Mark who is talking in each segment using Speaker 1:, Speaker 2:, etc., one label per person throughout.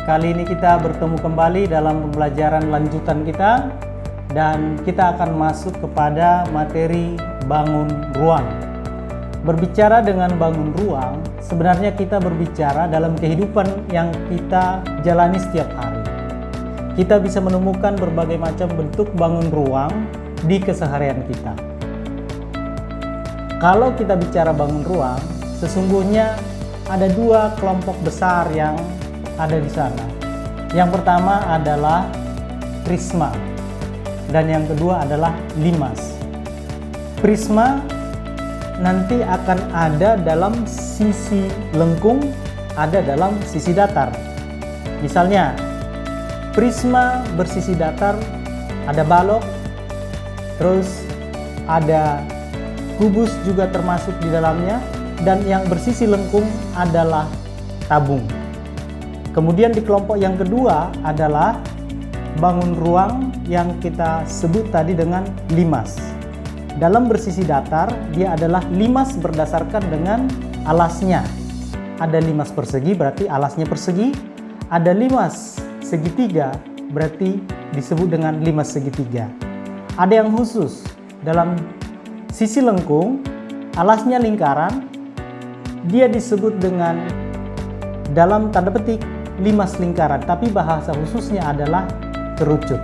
Speaker 1: Kali ini kita bertemu kembali dalam pembelajaran lanjutan kita dan kita akan masuk kepada materi bangun ruang. Berbicara dengan bangun ruang, sebenarnya kita berbicara dalam kehidupan yang kita jalani setiap hari. Kita bisa menemukan berbagai macam bentuk bangun ruang di keseharian kita. Kalau kita bicara bangun ruang, sesungguhnya ada dua kelompok besar yang ada di sana. Yang pertama adalah prisma dan yang kedua adalah limas. Prisma nanti akan ada dalam sisi lengkung, ada dalam sisi datar. Misalnya, prisma bersisi datar ada balok, terus ada kubus juga termasuk di dalamnya, dan yang bersisi lengkung adalah tabung. Kemudian di kelompok yang kedua adalah bangun ruang yang kita sebut tadi dengan limas. Dalam bersisi datar, dia adalah limas berdasarkan dengan alasnya. Ada limas persegi, berarti alasnya persegi. Ada limas segitiga, berarti disebut dengan limas segitiga. Ada yang khusus, dalam sisi lengkung, alasnya lingkaran, dia disebut dengan dalam tanda petik limas lingkaran, tapi bahasa khususnya adalah kerucut.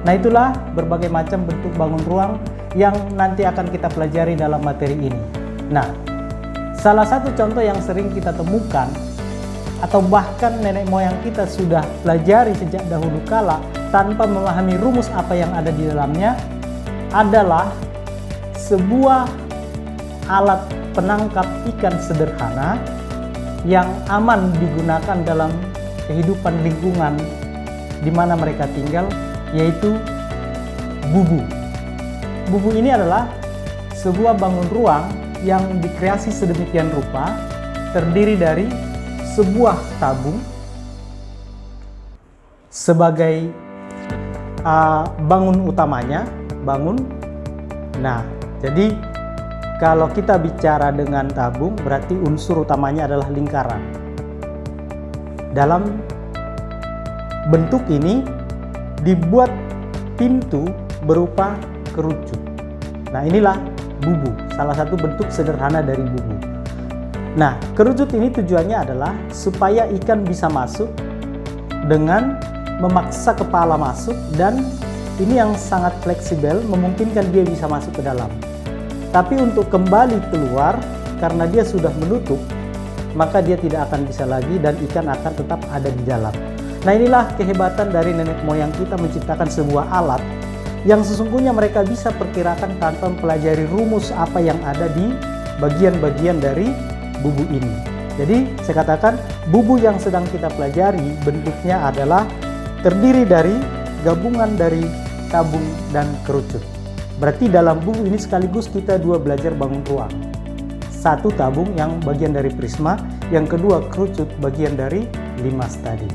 Speaker 1: Nah, itulah berbagai macam bentuk bangun ruang yang nanti akan kita pelajari dalam materi ini. Nah, salah satu contoh yang sering kita temukan atau bahkan nenek moyang kita sudah pelajari sejak dahulu kala tanpa memahami rumus apa yang ada di dalamnya adalah sebuah alat penangkap ikan sederhana yang aman digunakan dalam kehidupan lingkungan di mana mereka tinggal, yaitu bubu. Bubu ini adalah sebuah bangun ruang yang dikreasi sedemikian rupa, terdiri dari sebuah tabung sebagai bangun utamanya, bangun. Nah, jadi kalau kita bicara dengan tabung, berarti unsur utamanya adalah lingkaran. Dalam bentuk ini dibuat pintu berupa kerucut. Nah, inilah bubu, salah satu bentuk sederhana dari bubu. Nah, kerucut ini tujuannya adalah supaya ikan bisa masuk dengan memaksa kepala masuk, dan ini yang sangat fleksibel, memungkinkan dia bisa masuk ke dalam. Tapi untuk kembali keluar, karena dia sudah menutup, maka dia tidak akan bisa lagi dan ikan akan tetap ada di dalam. Nah, inilah kehebatan dari nenek moyang kita menciptakan sebuah alat yang sesungguhnya mereka bisa perkirakan tanpa mempelajari rumus apa yang ada di bagian-bagian dari bubu ini. Jadi, saya katakan bubu yang sedang kita pelajari bentuknya adalah terdiri dari gabungan dari tabung dan kerucut. Berarti dalam bubu ini sekaligus kita dua belajar bangun ruang. Satu tabung yang bagian dari prisma, yang kedua kerucut bagian dari limas tadi.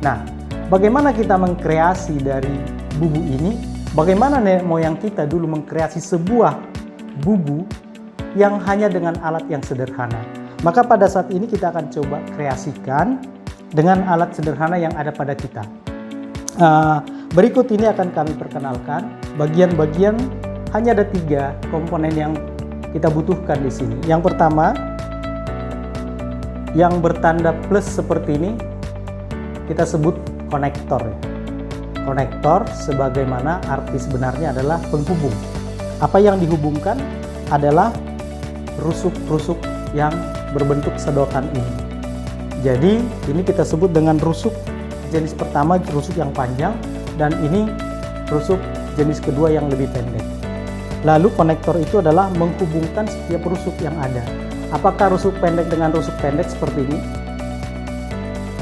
Speaker 1: Nah, bagaimana kita mengkreasi dari bubu ini? Bagaimana nenek moyang kita dulu mengkreasi sebuah bubu yang hanya dengan alat yang sederhana? Maka pada saat ini kita akan coba kreasikan dengan alat sederhana yang ada pada kita. Berikut ini akan kami perkenalkan bagian-bagian. Hanya ada 3 komponen yang kita butuhkan di sini. Yang pertama, yang bertanda plus seperti ini, kita sebut konektor. Konektor sebagaimana arti sebenarnya adalah penghubung. Apa yang dihubungkan adalah rusuk-rusuk yang berbentuk sedotan ini. Jadi ini kita sebut dengan rusuk jenis pertama, rusuk yang panjang, dan ini rusuk jenis kedua yang lebih pendek. Lalu konektor itu adalah menghubungkan setiap rusuk yang ada. Apakah rusuk pendek dengan rusuk pendek seperti ini?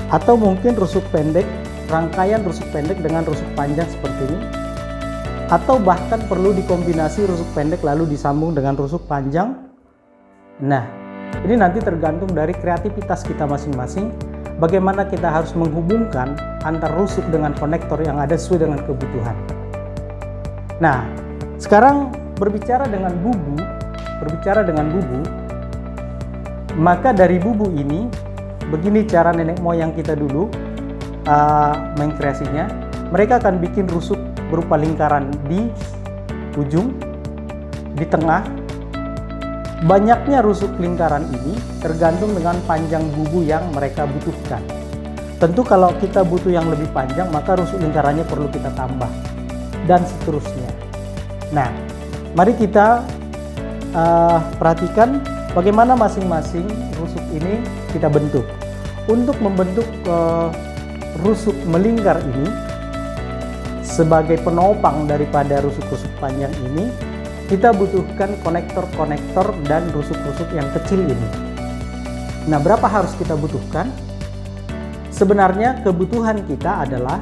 Speaker 1: Atau mungkin rusuk pendek, rangkaian rusuk pendek dengan rusuk panjang seperti ini? Atau bahkan perlu dikombinasi rusuk pendek lalu disambung dengan rusuk panjang? Nah, ini nanti tergantung dari kreativitas kita masing-masing, bagaimana kita harus menghubungkan antar rusuk dengan konektor yang ada sesuai dengan kebutuhan. Nah, sekarang berbicara dengan bubu, maka dari bubu ini, begini cara nenek moyang kita dulu mengkreasinya, mereka akan bikin rusuk berupa lingkaran di ujung, di tengah. Banyaknya rusuk lingkaran ini tergantung dengan panjang bubu yang mereka butuhkan. Tentu kalau kita butuh yang lebih panjang, maka rusuk lingkarannya perlu kita tambah, dan seterusnya. Nah, mari kita perhatikan bagaimana masing-masing rusuk ini kita bentuk. Untuk membentuk rusuk melingkar ini, sebagai penopang daripada rusuk-rusuk panjang ini, kita butuhkan konektor-konektor dan rusuk-rusuk yang kecil ini. Nah, berapa harus kita butuhkan? Sebenarnya kebutuhan kita adalah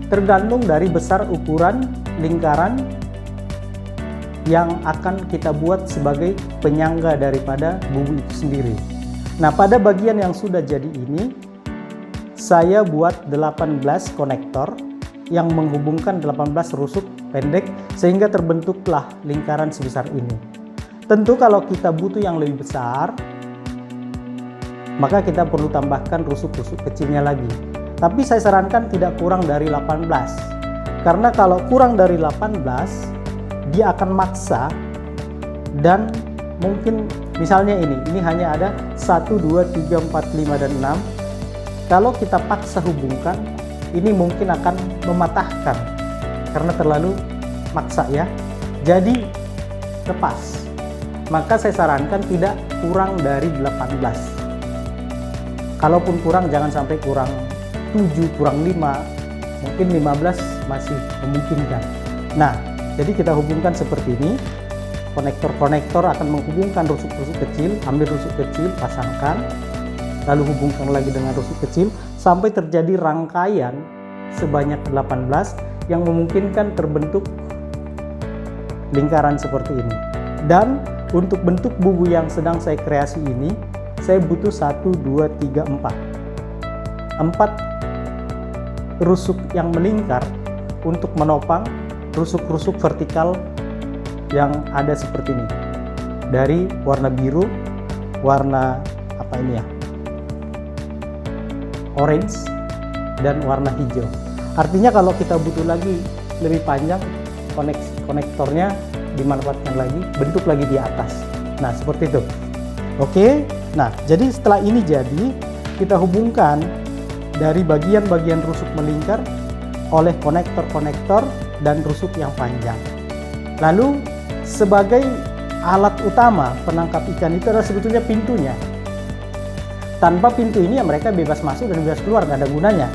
Speaker 1: tergantung dari besar ukuran lingkaran yang akan kita buat sebagai penyangga daripada bubu itu sendiri. Nah, pada bagian yang sudah jadi ini, saya buat 18 konektor yang menghubungkan 18 rusuk pendek sehingga terbentuklah lingkaran sebesar ini. Tentu kalau kita butuh yang lebih besar, maka kita perlu tambahkan rusuk-rusuk kecilnya lagi. Tapi saya sarankan tidak kurang dari 18. Karena kalau kurang dari 18, dia akan maksa, dan mungkin misalnya ini hanya ada 1, 2, 3, 4, 5, dan 6. Kalau kita paksa hubungkan, ini mungkin akan mematahkan karena terlalu maksa ya. Jadi lepas. Maka saya sarankan tidak kurang dari 18. Kalaupun kurang, jangan sampai kurang 7, kurang 5, mungkin 15 masih memungkinkan. Nah, jadi kita hubungkan seperti ini. Konektor-konektor akan menghubungkan rusuk-rusuk kecil, ambil rusuk kecil, pasangkan, lalu hubungkan lagi dengan rusuk kecil, sampai terjadi rangkaian sebanyak 18 yang memungkinkan terbentuk lingkaran seperti ini. Dan untuk bentuk bubu yang sedang saya kreasi ini, saya butuh 1, 2, 3, 4. 4 rusuk yang melingkar untuk menopang rusuk-rusuk vertikal yang ada seperti ini. Dari warna biru, warna apa ini ya? Orange, dan warna hijau. Artinya kalau kita butuh lagi lebih panjang, konektornya dimanfaatkan lagi, bentuk lagi di atas. Nah, seperti itu. Oke. Nah, jadi setelah ini jadi, kita hubungkan dari bagian-bagian rusuk melingkar oleh konektor-konektor dan rusuk yang panjang. Lalu, sebagai alat utama penangkap ikan itu adalah sebetulnya pintunya. Tanpa pintu ini ya mereka bebas masuk dan bebas keluar, nggak ada gunanya.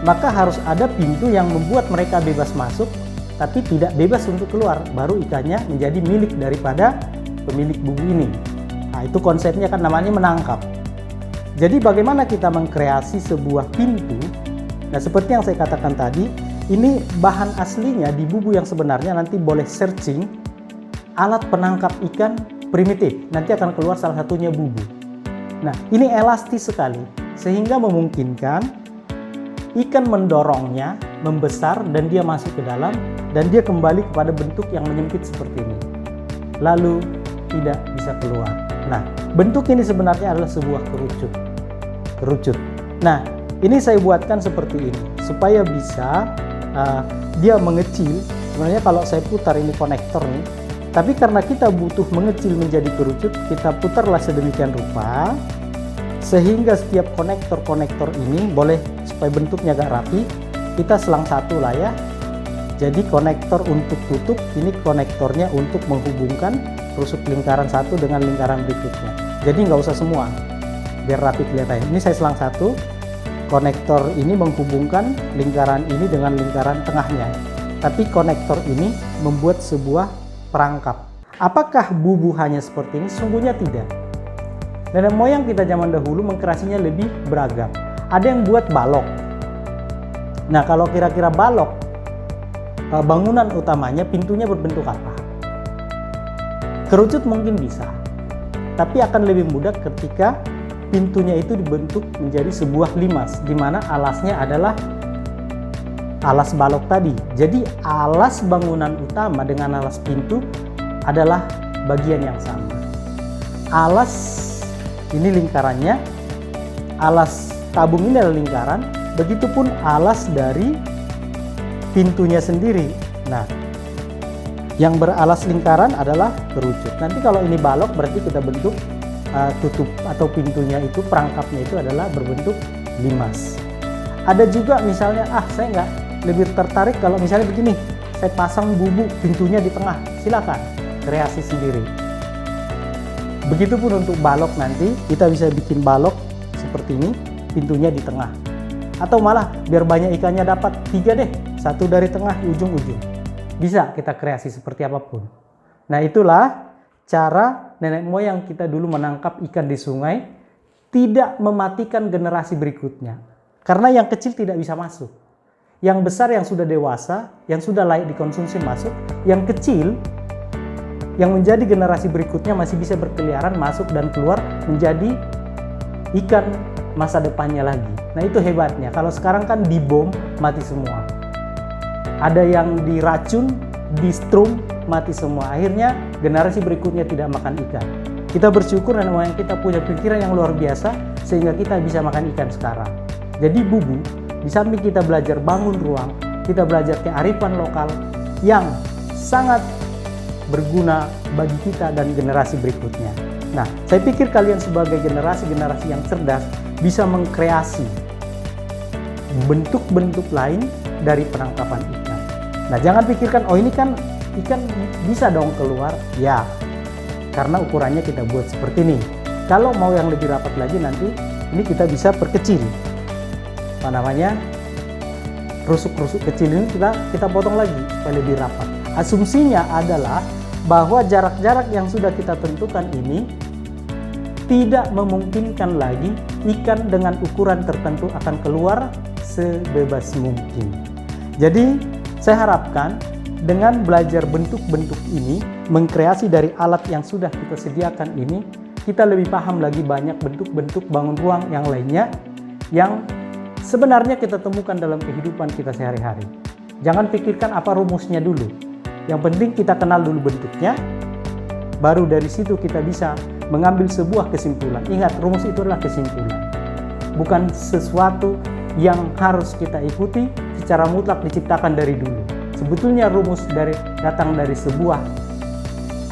Speaker 1: Maka harus ada pintu yang membuat mereka bebas masuk, tapi tidak bebas untuk keluar. Baru ikannya menjadi milik daripada pemilik bubu ini. Nah, itu konsepnya kan namanya menangkap. Jadi bagaimana kita mengkreasi sebuah pintu? Nah, seperti yang saya katakan tadi, ini bahan aslinya di bubu yang sebenarnya, nanti boleh searching alat penangkap ikan primitif. Nanti akan keluar salah satunya bubu. Nah, ini elastis sekali sehingga memungkinkan ikan mendorongnya membesar dan dia masuk ke dalam dan dia kembali kepada bentuk yang menyempit seperti ini. Lalu tidak bisa keluar. Nah, bentuk ini sebenarnya adalah sebuah kerucut. Nah, ini saya buatkan seperti ini supaya bisa dia mengecil. Sebenarnya kalau saya putar ini konektor nih, tapi karena kita butuh mengecil menjadi kerucut, kita putarlah sedemikian rupa sehingga setiap konektor-konektor ini boleh, supaya bentuknya agak rapi, kita selang satu lah ya. Jadi konektor untuk tutup, ini konektornya untuk menghubungkan rusuk lingkaran satu dengan lingkaran berikutnya. Jadi nggak usah semua, biar rapi kelihatannya. Ini saya selang satu, konektor ini menghubungkan lingkaran ini dengan lingkaran tengahnya. Tapi konektor ini membuat sebuah perangkap. Apakah bubu hanya seperti ini? Sungguhnya tidak. Nenek moyang kita zaman dahulu mengkreasinya lebih beragam. Ada yang buat balok. Nah, kalau kira-kira balok, bangunan utamanya pintunya berbentuk apa? Kerucut mungkin bisa, tapi akan lebih mudah ketika pintunya itu dibentuk menjadi sebuah limas, di mana alasnya adalah alas balok tadi. Jadi alas bangunan utama dengan alas pintu adalah bagian yang sama. Alas ini lingkarannya, alas tabung ini adalah lingkaran, Begitupun alas dari pintunya sendiri. Nah, yang beralas lingkaran adalah kerucut. Nanti kalau ini balok berarti kita bentuk tutup atau pintunya itu, perangkapnya itu adalah berbentuk limas. Ada juga misalnya, saya nggak lebih tertarik kalau misalnya begini, saya pasang bubu pintunya di tengah, silakan kreasi sendiri. Begitupun untuk balok, nanti kita bisa bikin balok seperti ini, pintunya di tengah. Atau malah biar banyak ikannya dapat 3 deh, 1 dari tengah ujung-ujung. Bisa kita kreasi seperti apapun. Nah, itulah cara nenek moyang kita dulu menangkap ikan di sungai, tidak mematikan generasi berikutnya. Karena yang kecil tidak bisa masuk. Yang besar yang sudah dewasa, yang sudah layak dikonsumsi masuk, yang kecil yang menjadi generasi berikutnya masih bisa berkeliaran, masuk dan keluar menjadi ikan masa depannya lagi. Nah, itu hebatnya. Kalau sekarang kan dibom, mati semua. Ada yang diracun, di strum, mati semua. Akhirnya generasi berikutnya tidak makan ikan. Kita bersyukur nenek moyang kita punya pikiran yang luar biasa sehingga kita bisa makan ikan sekarang. Jadi bubu, di samping kita belajar bangun ruang, kita belajar kearifan lokal yang sangat berguna bagi kita dan generasi berikutnya. Nah, saya pikir kalian sebagai generasi-generasi yang cerdas bisa mengkreasi bentuk-bentuk lain dari penangkapan ikan. Nah, jangan pikirkan, oh ini kan ikan bisa dong keluar. Ya, karena ukurannya kita buat seperti ini. Kalau mau yang lebih rapat lagi nanti, ini kita bisa perkecil. Rusuk-rusuk kecil ini kita potong lagi supaya lebih rapat. Asumsinya adalah bahwa jarak-jarak yang sudah kita tentukan ini tidak memungkinkan lagi ikan dengan ukuran tertentu akan keluar sebebas mungkin. Jadi saya harapkan dengan belajar bentuk-bentuk ini, mengkreasi dari alat yang sudah kita sediakan ini, kita lebih paham lagi banyak bentuk-bentuk bangun ruang yang lainnya yang sebenarnya kita temukan dalam kehidupan kita sehari-hari. Jangan pikirkan apa rumusnya dulu. Yang penting kita kenal dulu bentuknya, baru dari situ kita bisa mengambil sebuah kesimpulan. Ingat, rumus itu adalah kesimpulan. Bukan sesuatu yang harus kita ikuti secara mutlak diciptakan dari dulu. Sebetulnya rumus datang dari sebuah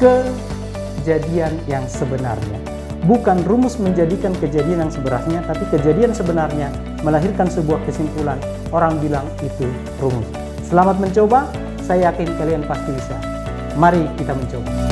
Speaker 1: kejadian yang sebenarnya. Bukan rumus menjadikan kejadian yang sebenarnya, tapi kejadian sebenarnya melahirkan sebuah kesimpulan. Orang bilang itu rumus. Selamat mencoba, saya yakin kalian pasti bisa. Mari kita mencoba.